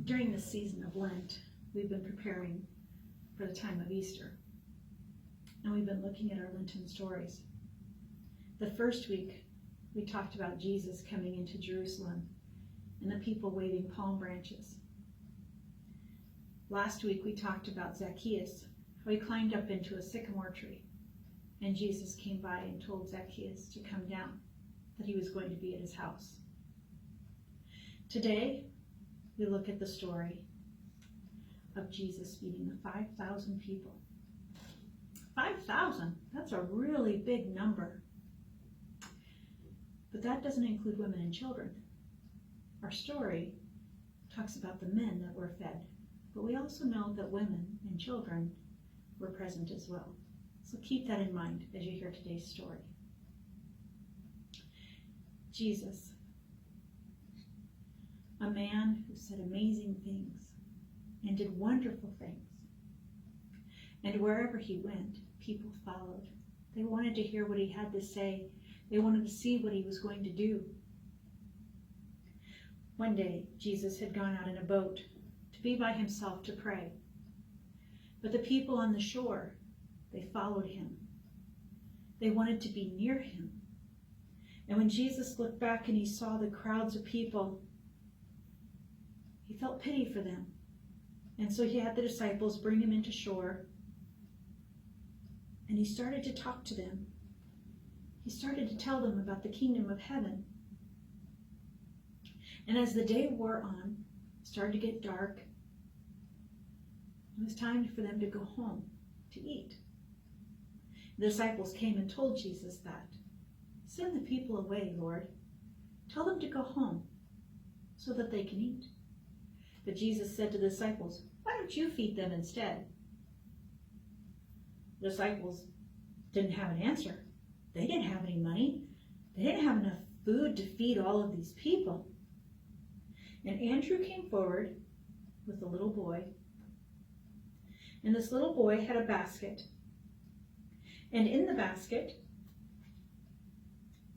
During the season of Lent, we've been preparing for the time of Easter, and we've been looking at our Lenten stories. The first week, we talked about Jesus coming into Jerusalem and the people waving palm branches. Last week, we talked about Zacchaeus, how he climbed up into a sycamore tree, and Jesus came by and told Zacchaeus to come down, that he was going to be at his house. Today, we look at the story of Jesus feeding the 5,000 people. 5,000, that's a really big number. But that doesn't include women and children. Our story talks about the men that were fed, but we also know that women and children were present as well. So keep that in mind as you hear today's story. Jesus, a man who said amazing things and did wonderful things. And wherever he went, people followed. They wanted to hear what he had to say. They wanted to see what he was going to do. One day, Jesus had gone out in a boat to be by himself to pray. But the people on the shore, they followed him. They wanted to be near him. And when Jesus looked back and he saw the crowds of people, he felt pity for them. And so he had the disciples bring him into shore, and he started to talk to them. He started to tell them about the kingdom of heaven. And as the day wore on, it started to get dark. It was time for them to go home to eat. The disciples came and told Jesus that. Send the people away, Lord. Tell them to go home so that they can eat. But Jesus said to the disciples, why don't you feed them instead? The disciples didn't have an answer. They didn't have any money. They didn't have enough food to feed all of these people. And Andrew came forward with a little boy. And this little boy had a basket. And in the basket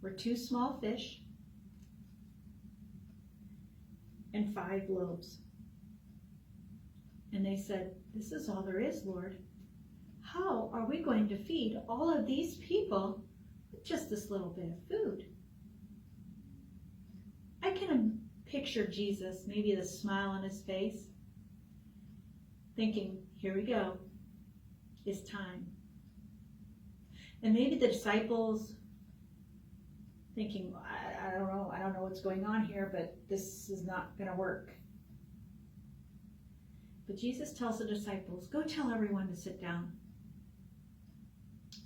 were 2 small fish and 5 loaves. And they said, this is all there is, Lord. How are we going to feed all of these people with just this little bit of food? I can picture Jesus, maybe the smile on his face, thinking, here we go, it's time. And maybe the disciples thinking, I don't know what's going on here, but this is not going to work. But Jesus tells the disciples, go tell everyone to sit down.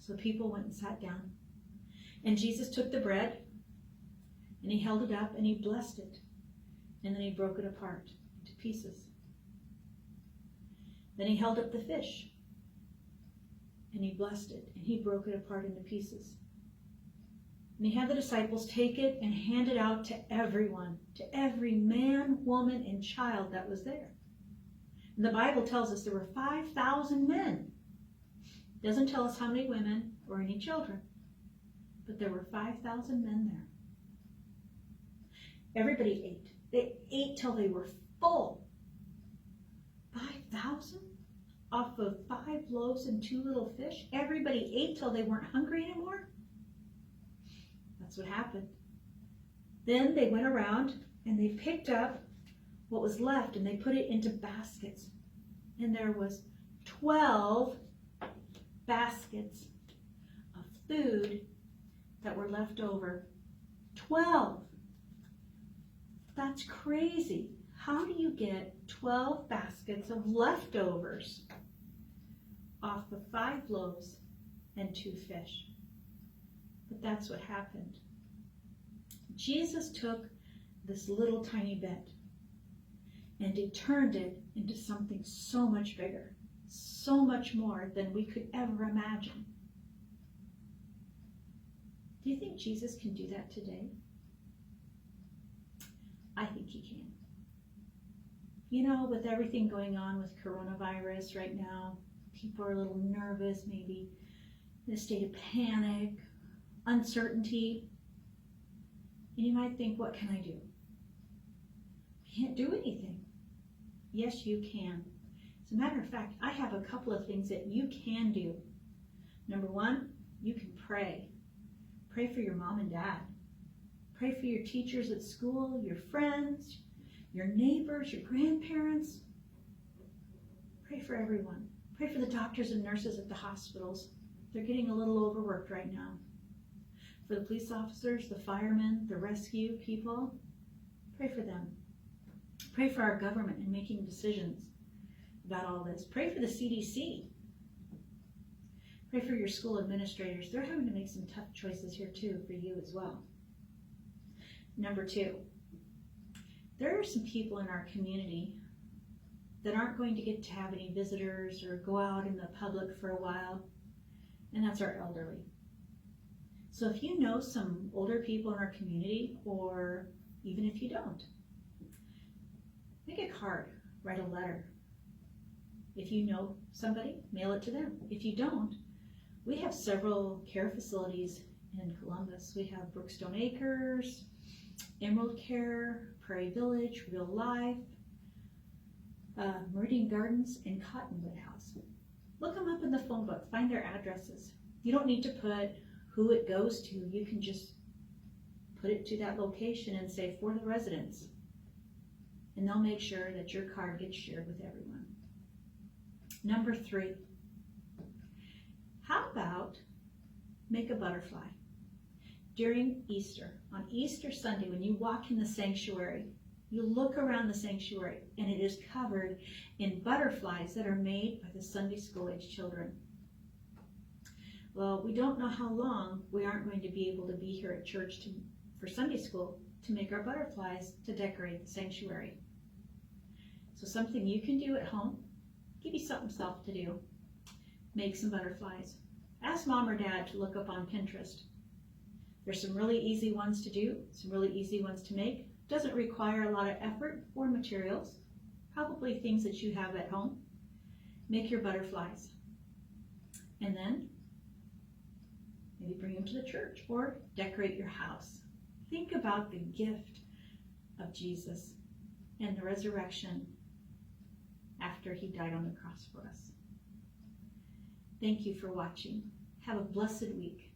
So people went and sat down. And Jesus took the bread, and he held it up, and he blessed it. And then he broke it apart into pieces. Then he held up the fish, and he blessed it, and he broke it apart into pieces. And he had the disciples take it and hand it out to everyone, to every man, woman, and child that was there. And the Bible tells us there were 5,000 men. It doesn't tell us how many women or any children, but there were 5,000 men there. Everybody ate. They ate till they were full. 5,000 off of 5 loaves and 2 little fish? Everybody ate till they weren't hungry anymore? That's what happened. Then they went around and they picked up what was left and they put it into baskets. And there was 12 baskets of food that were left over. 12. That's crazy. How do you get 12 baskets of leftovers off of 5 loaves and 2 fish? But that's what happened. Jesus took this little tiny bit and he turned it into something so much bigger, so much more than we could ever imagine. Do you think Jesus can do that today? I think he can. You know, with everything going on with coronavirus right now, people are a little nervous, maybe in a state of panic, uncertainty. And you might think, what can I do? I can't do anything. Yes, you can. As a matter of fact, I have a couple of things that you can do. Number one, you can pray. Pray for your mom and dad. Pray for your teachers at school, your friends, your neighbors, your grandparents. Pray for everyone. Pray for the doctors and nurses at the hospitals. They're getting a little overworked right now. For the police officers, the firemen, the rescue people, pray for them. Pray for our government in making decisions about all this. Pray for the CDC. Pray for your school administrators. They're having to make some tough choices here too for you as well. Number two, there are some people in our community that aren't going to get to have any visitors or go out in the public for a while, and that's our elderly. So if you know some older people in our community, or even if you don't, make a card, write a letter. If you know somebody, mail it to them. If you don't, we have several care facilities in Columbus. We have Brookstone Acres, Emerald Care, Prairie Village, Real Life, Meridian Gardens, and Cottonwood House. Look them up in the phone book, find their addresses. You don't need to put who it goes to. You can just put it to that location and say for the residents. And they'll make sure that your card gets shared with everyone. Number three, how about make a butterfly? During Easter, on Easter Sunday, when you walk in the sanctuary, you look around the sanctuary and it is covered in butterflies that are made by the Sunday school age children. Well, we don't know how long we aren't going to be able to be here at church for Sunday school to make our butterflies to decorate the sanctuary. So something you can do at home, give you something self to do. Make some butterflies. Ask mom or dad to look up on Pinterest. There's some really easy ones to do, some really easy ones to make. Doesn't require a lot of effort or materials, probably things that you have at home. Make your butterflies. And then maybe bring them to the church or decorate your house. Think about the gift of Jesus and the resurrection after he died on the cross for us. Thank you for watching. Have a blessed week.